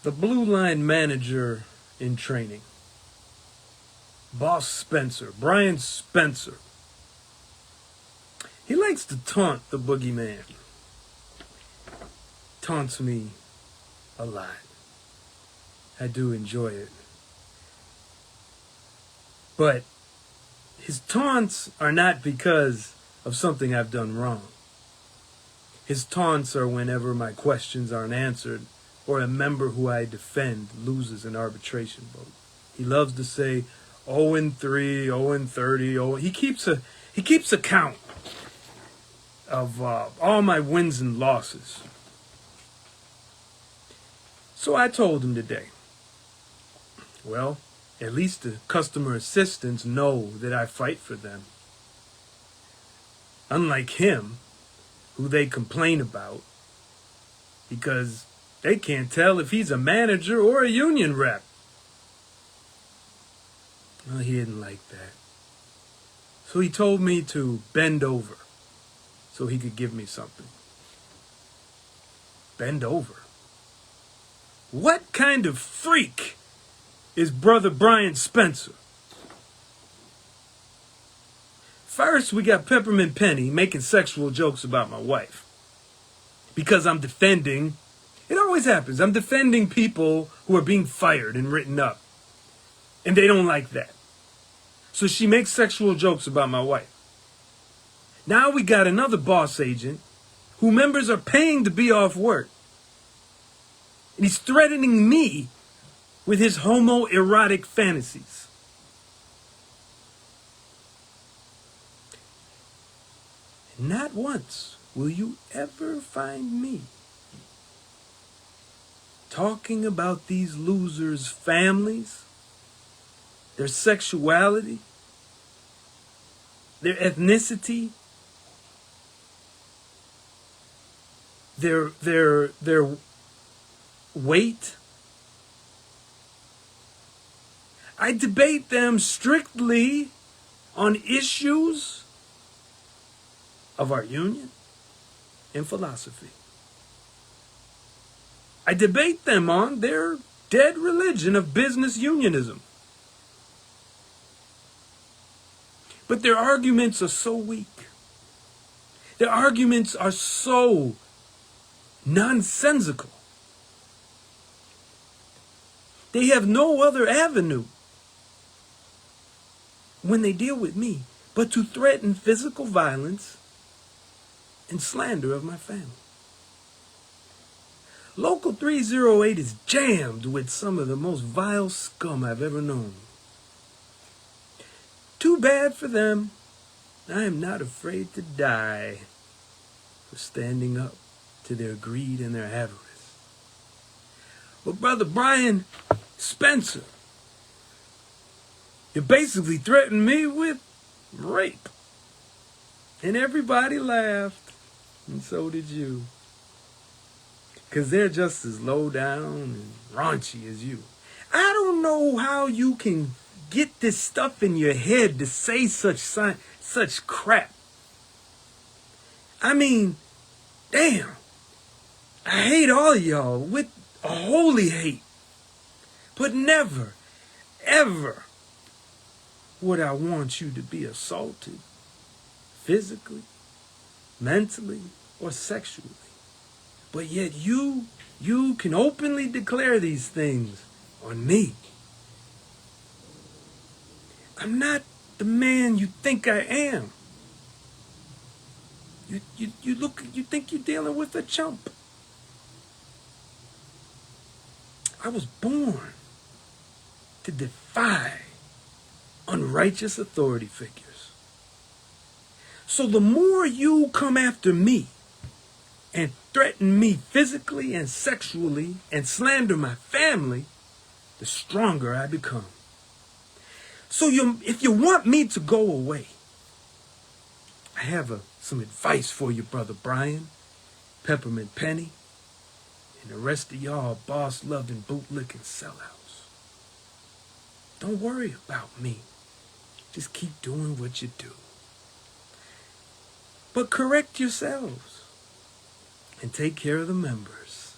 The blue line manager in training, Boss Spencer, Bryan Spencer. He likes to taunt the boogeyman. Taunts me a lot. I do enjoy it. But his taunts are not because of something I've done wrong. His taunts are whenever my questions aren't answered or a member who I defend loses an arbitration vote. He loves to say 0-3, 0-30. He keeps a count of all my wins and losses. So I told him today, well, at least the customer assistants know that I fight for them. Unlike him, who they complain about, because they can't tell if he's a manager or a union rep. Well, he didn't like that. So he told me to bend over so he could give me something. Bend over? What kind of freak is Brother Bryan Spencer? First, we got Peppermint Pennie making sexual jokes about my wife. Because I'm defending, it always happens, I'm defending people who are being fired and written up. And they don't like that. So she makes sexual jokes about my wife. Now we got another boss agent who members are paying to be off work. And he's threatening me with his homo-erotic fantasies. And not once will you ever find me talking about these losers' families, their sexuality, their ethnicity, their weight. I debate them strictly on issues of our union and philosophy. I debate them on their dead religion of business unionism. But their arguments are so weak. Their arguments are so nonsensical. They have no other avenue when they deal with me but to threaten physical violence and slander of my family. Local 308 is jammed with some of the most vile scum I've ever known. Too bad for them. I am not afraid to die for standing up to their greed and their avarice. But Brother Bryan Spencer, you basically threatened me with rape. And everybody laughed, and so did you. Because they're just as low down and raunchy as you. I don't know how you can get this stuff in your head to say such crap. I mean, damn. I hate all y'all with a holy hate. But never, ever would I want you to be assaulted physically, mentally, or sexually. But yet you can openly declare these things on me. I'm not the man you think I am. You think you're dealing with a chump. I was born to defy unrighteous authority figures. So the more you come after me and threaten me physically and sexually and slander my family, the stronger I become. So if you want me to go away, I have some advice for you, Brother Bryan, Peppermint Pennie, and the rest of y'all boss-loving, bootlicking sellouts. Don't worry about me. Just keep doing what you do. But correct yourselves and take care of the members.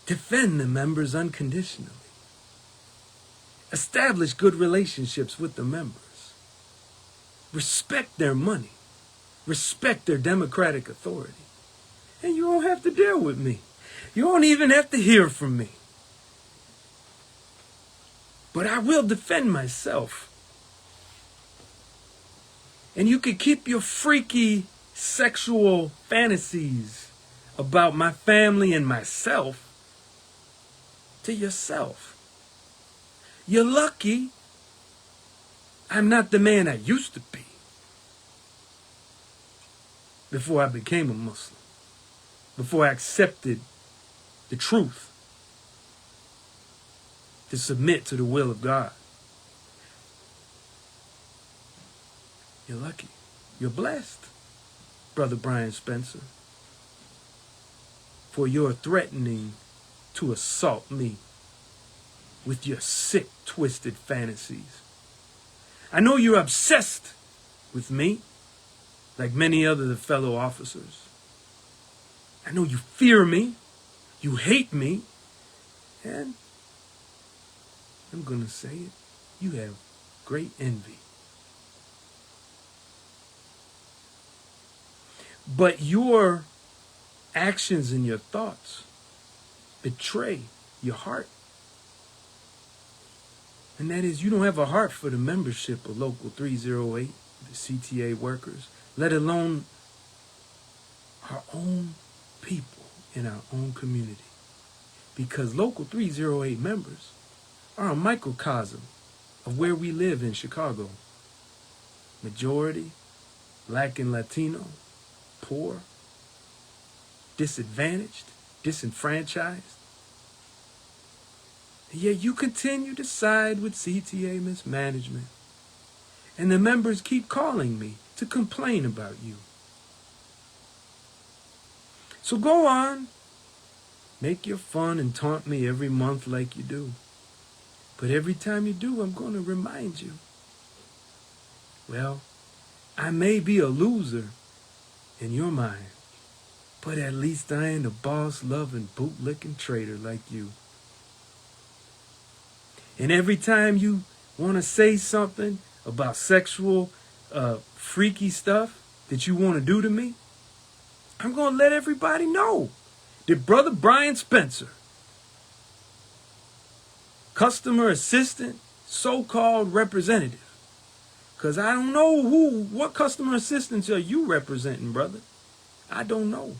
Defend the members unconditionally. Establish good relationships with the members. Respect their money. Respect their democratic authority. And you don't have to deal with me. You don't even have to hear from me. But I will defend myself. And you can keep your freaky sexual fantasies about my family and myself to yourself. You're lucky I'm not the man I used to be before I became a Muslim, before I accepted the truth to submit to the will of God. You're lucky. You're blessed, Brother Bryan Spencer, for your threatening to assault me with your sick, twisted fantasies. I know you're obsessed with me, like many other fellow officers. I know you fear me, you hate me, and I'm going to say it, you have great envy. But your actions and your thoughts betray your heart. And that is, you don't have a heart for the membership of Local 308, the CTA workers, let alone our own people in our own community. Because Local 308 members are a microcosm of where we live in Chicago. Majority, Black and Latino, poor, disadvantaged, disenfranchised. And yet you continue to side with CTA mismanagement. And the members keep calling me to complain about you. So go on, make your fun and taunt me every month like you do. But every time you do, I'm going to remind you. Well, I may be a loser in your mind, but at least I ain't a boss-loving, boot-licking traitor like you. And every time you want to say something about sexual, freaky stuff that you want to do to me, I'm going to let everybody know that Brother Bryan Spencer, customer assistant, so-called representative, because I don't know what customer assistants are you representing, brother? I don't know.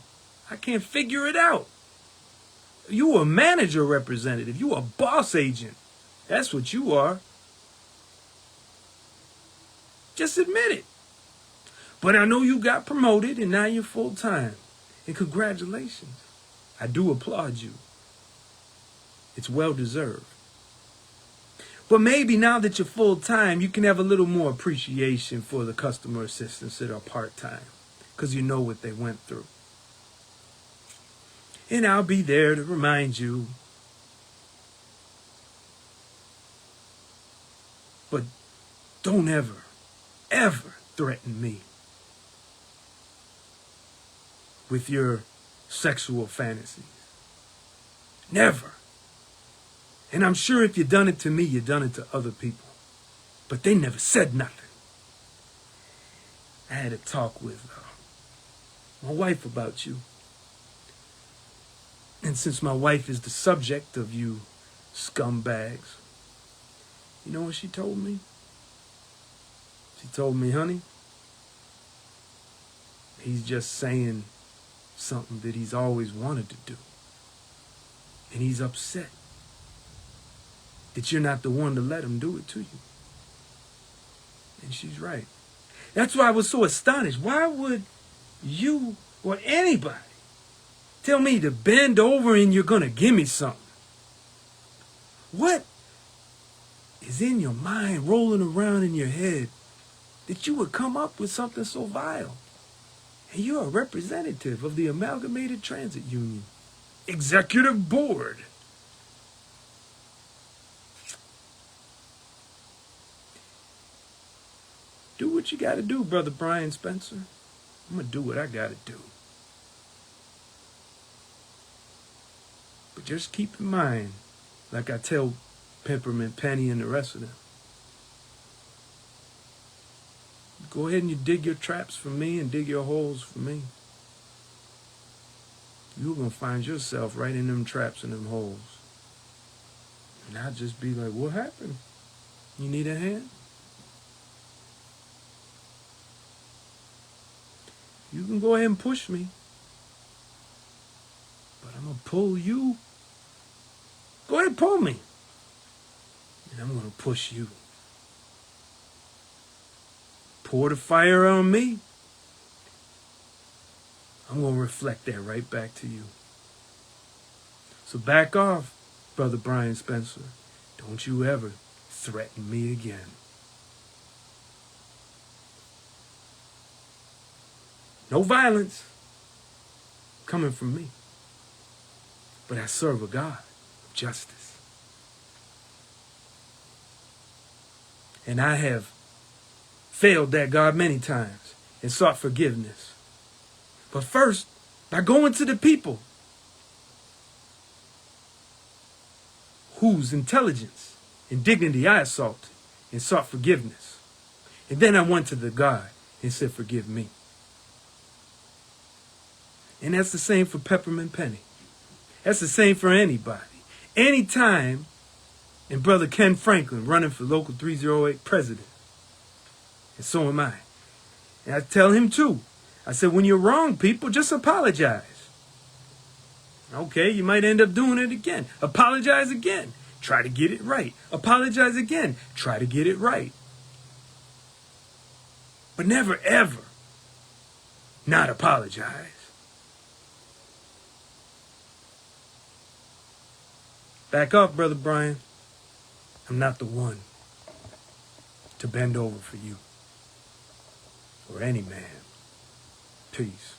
I can't figure it out. You a manager representative. You a boss agent. That's what you are. Just admit it. But I know you got promoted and now you're full-time. And congratulations. I do applaud you. It's well-deserved. But maybe now that you're full-time, you can have a little more appreciation for the customer assistants that are part-time, because you know what they went through. And I'll be there to remind you. But don't ever, ever threaten me with your sexual fantasies. Never. And I'm sure if you done it to me, you done it to other people. But they never said nothing. I had a talk with my wife about you. And since my wife is the subject of you scumbags, you know what she told me? She told me, honey, he's just saying something that he's always wanted to do. And he's upset that you're not the one to let him do it to you. And she's right. That's why I was so astonished. Why would you or anybody tell me to bend over and you're going to give me something? What is in your mind rolling around in your head that you would come up with something so vile? And you're a representative of the Amalgamated Transit Union Executive Board. Do what you got to do, Brother Bryan Spencer. I'm going to do what I got to do. But just keep in mind, like I tell Peppermint Pennie and the rest of them, go ahead and you dig your traps for me and dig your holes for me. You're going to find yourself right in them traps and them holes. And I'll just be like, what happened? You need a hand? You can go ahead and push me. But I'm going to pull you. Go ahead and pull me. And I'm going to push you. Pour the fire on me. I'm going to reflect that right back to you. So back off, Brother Bryan Spencer. Don't you ever threaten me again. No violence coming from me. But I serve a God of justice. And I have failed that God many times and sought forgiveness. But first, by going to the people whose intelligence and dignity I assaulted and sought forgiveness. And then I went to the God and said, forgive me. And that's the same for Peppermint Pennie. That's the same for anybody. Anytime, and Brother Ken Franklin running for Local 308 president. And so am I. And I tell him too. I said, when you're wrong, people, just apologize. Okay, you might end up doing it again. Apologize again. Try to get it right. Apologize again. Try to get it right. But never, ever not apologize. Back off, Brother Bryan. I'm not the one to bend over for you or any man. Peace.